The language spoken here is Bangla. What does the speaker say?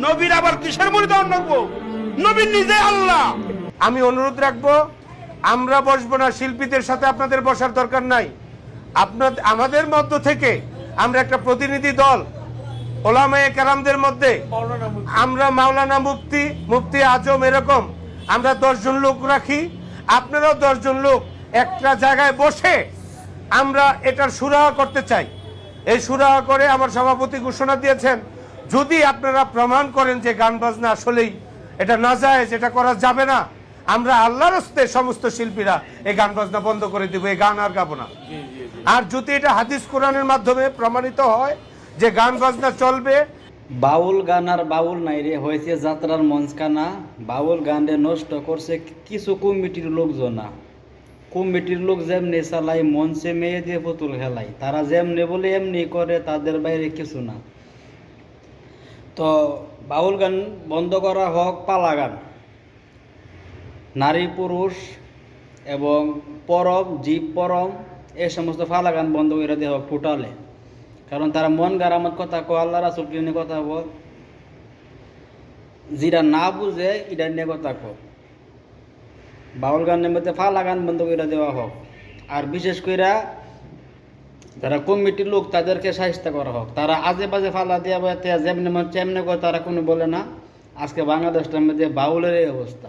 নবীর আবার কিসের মুরিদ হওয়ার লাগবো? নবী নিজে আল্লাহ। আমি অনুরোধ রাখবো, আমরা বসবো না, শিল্পীদের সাথে আপনাদের বসার দরকার নাই। আমাদের মধ্য থেকে আমরা একটা প্রতিনিধি দল, ওলামায়ে কেরামদের মধ্যে আমরা মাওলানা মুফতি আজম এরকম আমরা 10 জন লোক রাখি। আপনারাও 10 জন লোক একটা জায়গায় বসে আমরা এটার সুরাহা করতে চাই। এই সুরাহা করে আমার সভাপতি ঘোষণা দিয়েছেন, যদি আপনারা প্রমাণ করেন যে গান বাজনা আসলেই এটা নাজায়েজ, এটা করা যাবে না, আমরা আল্লাহর হস্তে সমস্ত শিল্পীরা এই গান বাজনা বন্ধ করে দিব, এই গান আর গাবো না। আর যদি এটা হাদিস কোরআনের মাধ্যমে প্রমাণিত হয় যে গান বাজনা চলবে। বাউল গান আর বাউল নাই রে, হয়েছে যাত্রার মঞ্চখানা। বাউল গান রে নষ্ট করছে কিছু কমিটির লোকজনা। কমিটির লোক যেমনি চালাই, মঞ্চে মেয়ে দিয়ে পুতুল খেলাই, তারা যেমনি বলে এমনি করে, তাদের বাইরে কিছু না। তো বাউল গান বন্ধ করা হোক, পালা গান, নারী পুরুষ এবং পরব জীব পরম এই সমস্ত ফালা গান বন্ধ করে দেওয়া হোক টোটালে। কারণ তারা মন গারামত কথা কো, আল্লাহ রাসূল নিয়ে কথা বল, যেটা না বুঝে এটা নিয়ে কথা কো। বাউল গানের মধ্যে ফালা গান বন্ধ করে দেওয়া হোক। আর বিশেষ করে যারা কমিটির লোক তাদেরকে শায়েস্ত করা হোক। তারা আজে বাজে ফালা দেওয়া যেমনি মন চেমনি করে, তারা কোনো বলে না। আজকে বাংলাদেশটার মধ্যে বাউলের এই অবস্থা।